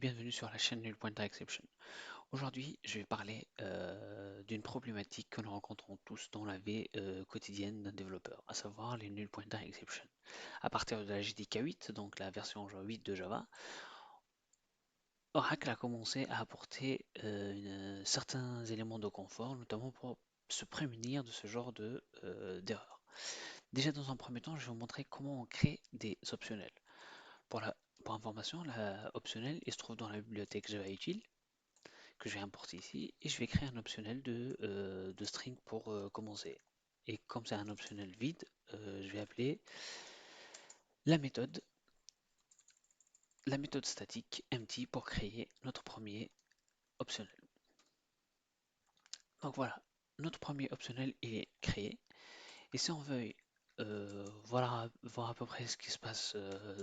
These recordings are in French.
bienvenue sur la chaîne Null Pointer Exception. Aujourd'hui, je vais parler d'une problématique que nous rencontrons tous dans la vie quotidienne d'un développeur, à savoir les Null Pointer Exception. À partir de la JDK 8, donc la version 8 de Java, Oracle a commencé à apporter certains éléments de confort, notamment pour se prémunir de ce genre d'erreurs. Déjà dans un premier temps, je vais vous montrer comment on crée des optionnels. Pour, la, pour information, la optionnel, il se trouve dans la bibliothèque Java Util, que je vais importer ici, et je vais créer un optionnel de string pour commencer. Et comme c'est un optionnel vide, je vais appeler la méthode, la méthode statique empty pour créer notre premier optionnel. Donc voilà, notre premier optionnel est créé. Et si on veut voir à peu près ce qui se passe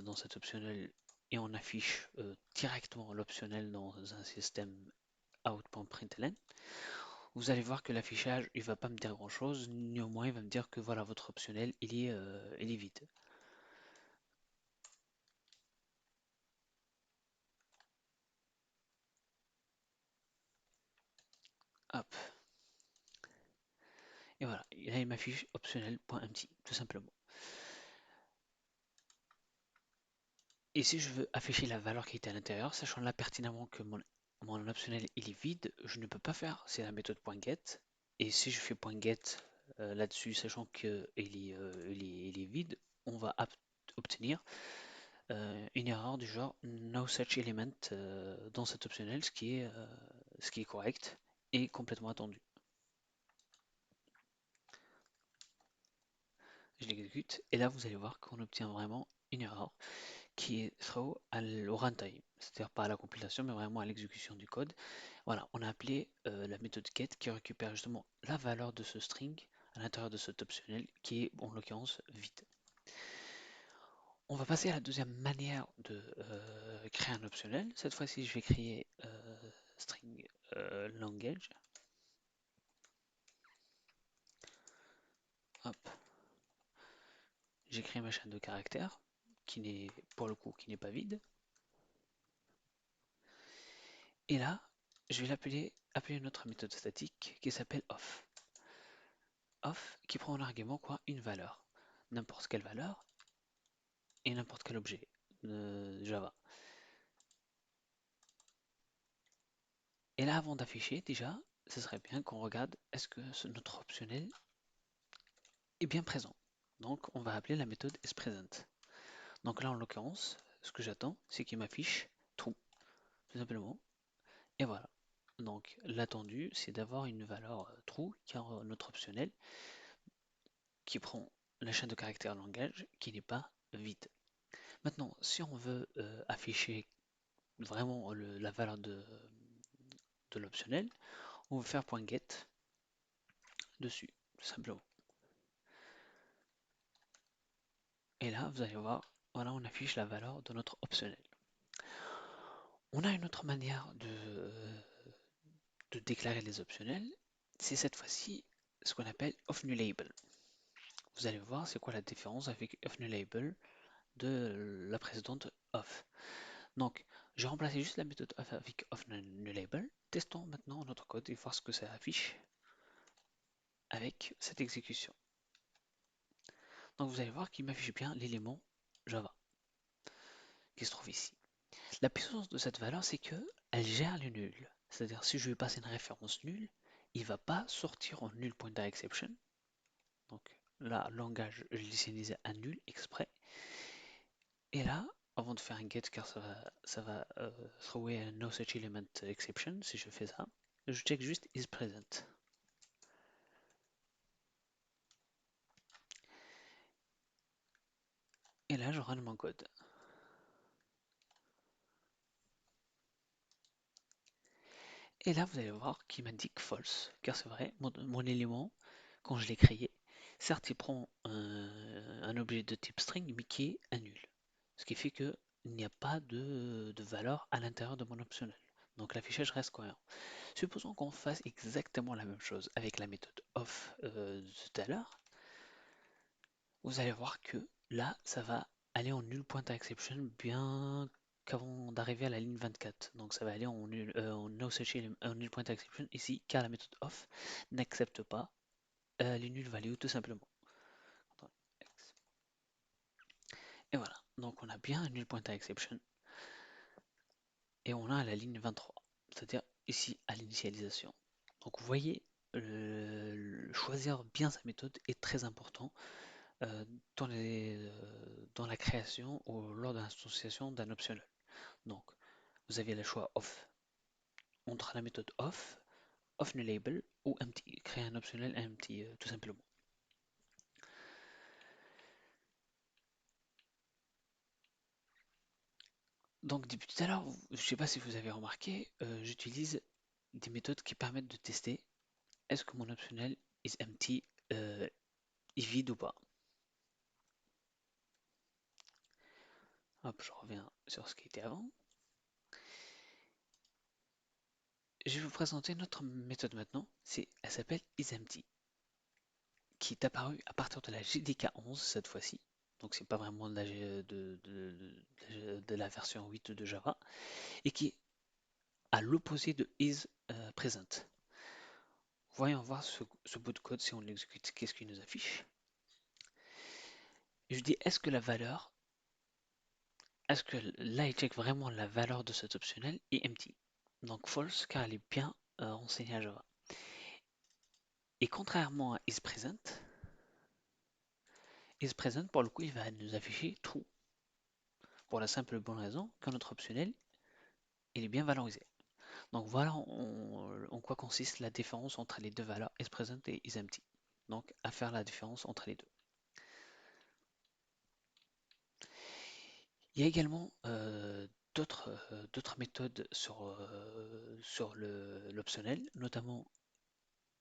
dans cet optionnel et on affiche directement l'optionnel dans un système out.println, vous allez voir que l'affichage, il va pas me dire grand chose, néanmoins il va me dire que voilà, votre optionnel, il est vide. Hop, et voilà, et là il m'affiche optionnel.empty, tout simplement. Et si je veux afficher la valeur qui est à l'intérieur, sachant là pertinemment que mon optionnel il est vide, je ne peux pas faire, c'est la méthode .get, et si je fais .get là-dessus, sachant qu'il il est vide, on va obtenir une erreur du genre no such element dans cet optionnel, ce qui est correct et complètement attendu. Je l'exécute et là vous allez voir qu'on obtient vraiment une erreur qui est throw au runtime, c'est-à-dire pas à la compilation mais vraiment à l'exécution du code. Voilà, on a appelé la méthode get qui récupère justement la valeur de ce string à l'intérieur de cet optionnel qui est en l'occurrence vide. On va passer à la deuxième manière de créer un optionnel. Cette fois-ci, je vais créer string language. Hop, j'ai créé ma chaîne de caractères qui n'est pour le coup qui n'est pas vide. Et là, je vais appeler une autre méthode statique qui s'appelle off. Off qui prend en argument quoi? Une valeur, n'importe quelle valeur et n'importe quel objet Java. Et là, avant d'afficher, déjà, ce serait bien qu'on regarde est-ce que notre optionnel est bien présent. Donc, on va appeler la méthode isPresent. Donc là, en l'occurrence, ce que j'attends, c'est qu'il m'affiche true, tout simplement. Et voilà. Donc, l'attendu, c'est d'avoir une valeur true, car notre optionnel, qui prend la chaîne de caractères langage, qui n'est pas vide. Maintenant, si on veut afficher vraiment la valeur de l'optionnel, on va faire .get dessus, tout simplement. Et là, vous allez voir, voilà, on affiche la valeur de notre optionnel. On a une autre manière de déclarer les optionnels, c'est cette fois-ci ce qu'on appelle off-new-label. Vous allez voir c'est quoi la différence avec off-new-label de la précédente off. Donc, j'ai remplacé juste la méthode off avec off-new-label. Testons maintenant notre code et voir ce que ça affiche avec cette exécution. Donc, vous allez voir qu'il m'affiche bien l'élément Java qui se trouve ici. La puissance de cette valeur, c'est que elle gère les nuls. C'est-à-dire, si je lui passe une référence nulle, il ne va pas sortir en null pointer exception. Donc là, langage, je l'ai initialisé à nul exprès. Et là, avant de faire un get, car ça va thrower un no such element exception, si je fais ça, je check juste is present. Et là, je run mon code. Et là, vous allez voir qu'il m'indique false, car c'est vrai, mon élément, quand je l'ai créé, certes, il prend un objet de type string, mais qui est un nul. Ce qui fait qu'il n'y a pas de valeur à l'intérieur de mon optionnel. Donc l'affichage reste cohérent. Supposons qu'on fasse exactement la même chose avec la méthode off de tout à l'heure. Vous allez voir que là, ça va aller en null pointer exception bien qu'avant d'arriver à la ligne 24. Donc ça va aller en no such en null point exception ici, car la méthode off n'accepte pas les null values tout simplement. Et voilà, donc on a bien un null pointer exception et on a la ligne 23, c'est-à-dire ici à l'initialisation. Donc vous voyez, choisir bien sa méthode est très important euh, dans la création ou lors de l'instanciation d'un optionnel. Donc vous avez le choix off entre la méthode off nullable ou empty, créer un optionnel empty tout simplement. Donc depuis tout à l'heure, je ne sais pas si vous avez remarqué, j'utilise des méthodes qui permettent de tester est-ce que mon optionnel is empty est vide ou pas. Hop, je reviens sur ce qui était avant. Je vais vous présenter notre méthode maintenant. Elle s'appelle isEmpty, qui est apparue à partir de la JDK 11 cette fois-ci. Donc c'est pas vraiment de la version 8 de Java et qui est à l'opposé de isPresent. Voyons voir ce bout de code si on l'exécute, qu'est-ce qu'il nous affiche. Je dis est-ce que là il check vraiment la valeur de cet optionnel est empty. Donc false car elle est bien enseignée à Java. Et contrairement à isPresent pour le coup il va nous afficher true. Pour la simple bonne raison que notre optionnel il est bien valorisé. Donc voilà en quoi consiste la différence entre les deux valeurs isPresent et isEmpty. Donc à faire la différence entre les deux. Il y a également d'autres méthodes sur l'optionnel, notamment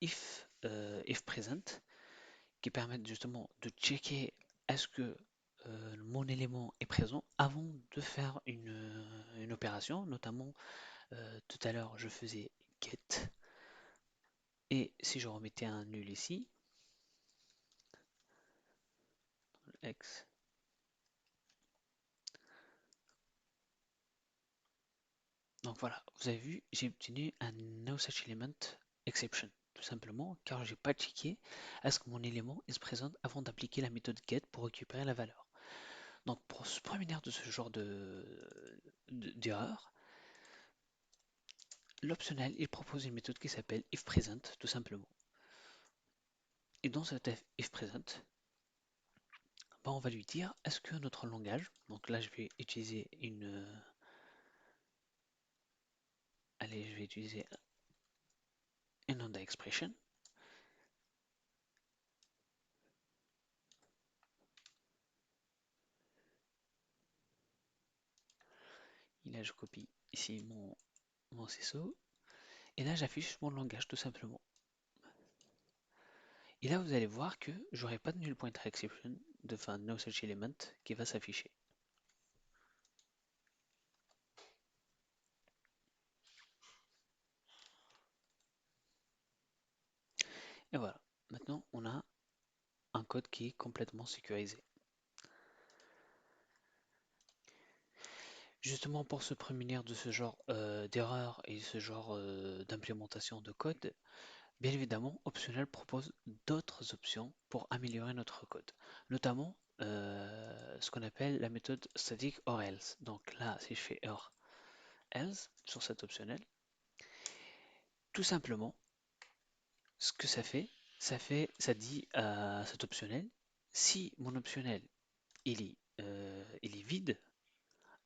if present, qui permettent justement de checker est-ce que mon élément est présent avant de faire une opération. Notamment, tout à l'heure, je faisais get, et si je remettais un nul ici, x, donc voilà, vous avez vu, j'ai obtenu un no such element exception, tout simplement car j'ai pas checké est-ce que mon élément est présent avant d'appliquer la méthode get pour récupérer la valeur. Donc pour se prémunir de ce genre d'erreur, l'optionnel il propose une méthode qui s'appelle ifPresent tout simplement. Et dans cette ifPresent, ben, on va lui dire est-ce que notre langage, donc là je vais utiliser allez, je vais utiliser une lambda expression. Et là je copie ici mon CSO. Et là j'affiche mon langage tout simplement. Et là vous allez voir que j'aurai pas de null pointer exception de fin no such element qui va s'afficher. Et voilà, maintenant on a un code qui est complètement sécurisé. Justement pour se prémunir de ce genre d'erreur et ce genre d'implémentation de code, bien évidemment, Optional propose d'autres options pour améliorer notre code, notamment ce qu'on appelle la méthode static or else. Donc là, si je fais or else sur cet optionnel, tout simplement, ce que ça dit à cet optionnel, si mon optionnel il est vide,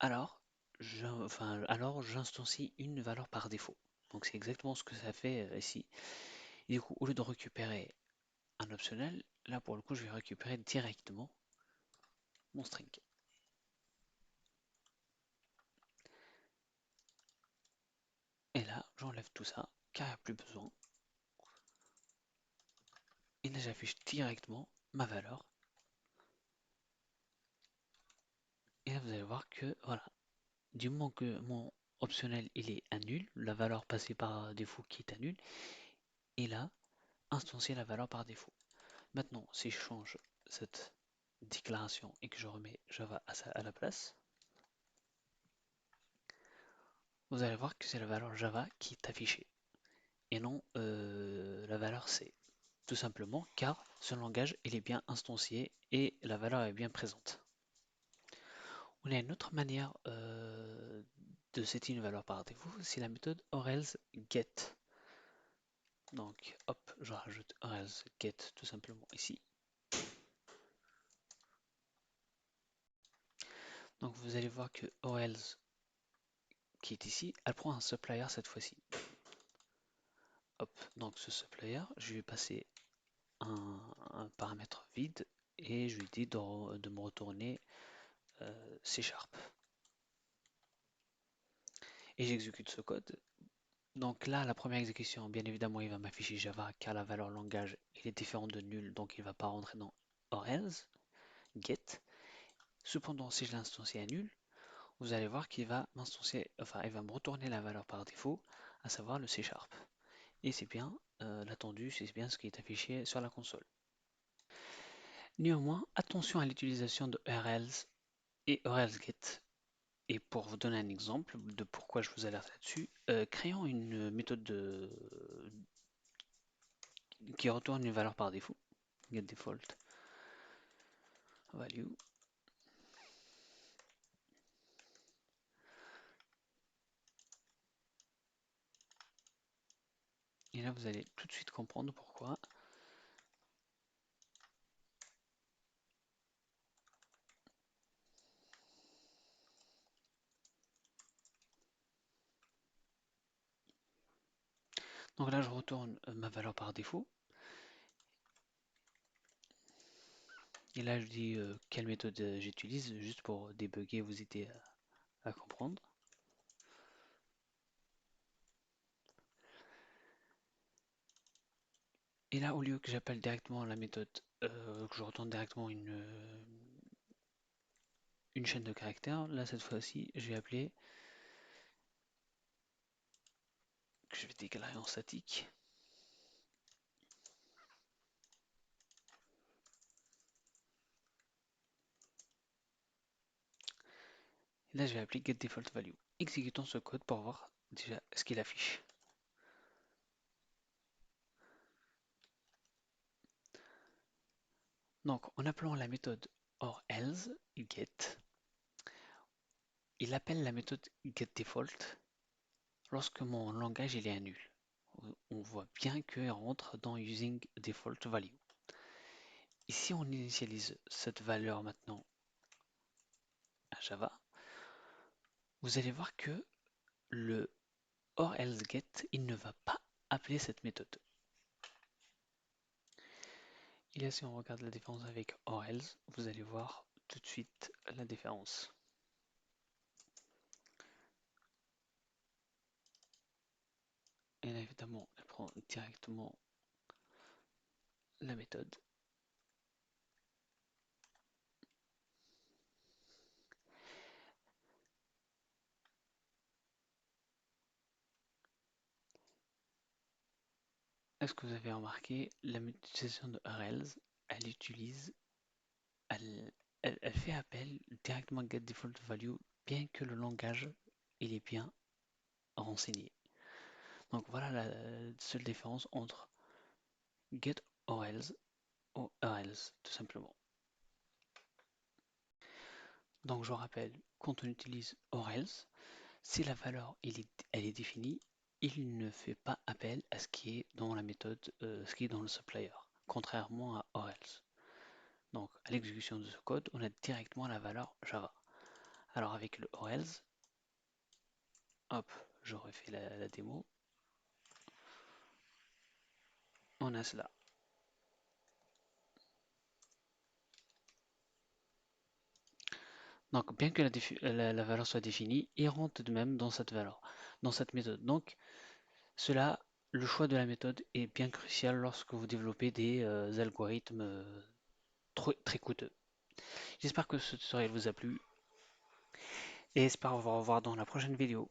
alors alors j'instancie une valeur par défaut. Donc c'est exactement ce que ça fait ici. Et du coup, au lieu de récupérer un optionnel, là pour le coup, je vais récupérer directement mon string. Et là, j'enlève tout ça, car il n'y a plus besoin. Et là, j'affiche directement ma valeur. Et là, vous allez voir que, voilà, du moment que mon optionnel il est à nul, la valeur passée par défaut qui est à nul, et là, instancier la valeur par défaut. Maintenant, si je change cette déclaration et que je remets Java à la place, vous allez voir que c'est la valeur Java qui est affichée et non la valeur C. Tout simplement car ce langage il est bien instancié et la valeur est bien présente. On a une autre manière de setter une valeur par défaut, c'est la méthode orElse_get. Donc hop, je rajoute orElse_get tout simplement ici. Donc vous allez voir que orElse qui est ici, elle prend un supplier cette fois-ci. Hop, donc ce supplier, je vais passer un paramètre vide et je lui dis de me retourner C#. Et j'exécute ce code. Donc là, la première exécution, bien évidemment, il va m'afficher Java car la valeur langage il est différent de nul, donc il ne va pas rentrer dans orElse, get. Cependant, si je l'instancie à nul, vous allez voir qu'il va m'instancier, enfin, il va me retourner la valeur par défaut, à savoir le C#. Et c'est bien l'attendu, c'est bien ce qui est affiché sur la console. Néanmoins, attention à l'utilisation de orElse et orElse_get. Et pour vous donner un exemple de pourquoi je vous alerte là-dessus, créons une méthode qui retourne une valeur par défaut, getDefault value. Et là, vous allez tout de suite comprendre pourquoi. Donc là, je retourne ma valeur par défaut. Et là, je dis quelle méthode j'utilise, juste pour débugger, vous aider à comprendre. Et là, au lieu que j'appelle directement la méthode, que je retourne directement une chaîne de caractères, là, cette fois-ci, je vais appeler, que je vais déclarer en statique. Et là, je vais appeler getDefaultValue. Exécutons ce code pour voir déjà ce qu'il affiche. Donc, en appelant la méthode orElse, get, il appelle la méthode getDefault lorsque mon langage il est à nul. On voit bien qu'il rentre dans using default value. Et si on initialise cette valeur maintenant à Java, vous allez voir que le orElse_get, il ne va pas appeler cette méthode. Et là, si on regarde la différence avec orElse, vous allez voir tout de suite la différence. Et là, évidemment, elle prend directement la méthode. Est-ce que vous avez remarqué, la mutation de orElse, elle utilise, elle fait appel directement à getDefaultValue, bien que le langage, il est bien renseigné. Donc voilà la seule différence entre getOrElse ou orElse, tout simplement. Donc je rappelle, quand on utilise orElse, si la valeur elle est définie, il ne fait pas appel à ce qui est dans la méthode, ce qui est dans le supplier, contrairement à orElse. Donc à l'exécution de ce code, on a directement la valeur Java. Alors avec le orElse, hop, je refais la démo, on a cela. Donc bien que la valeur soit définie, il rentre de même dans cette valeur, dans cette méthode. Donc cela, le choix de la méthode est bien crucial lorsque vous développez des algorithmes très coûteux. J'espère que ce tutoriel vous a plu et j'espère vous revoir dans la prochaine vidéo.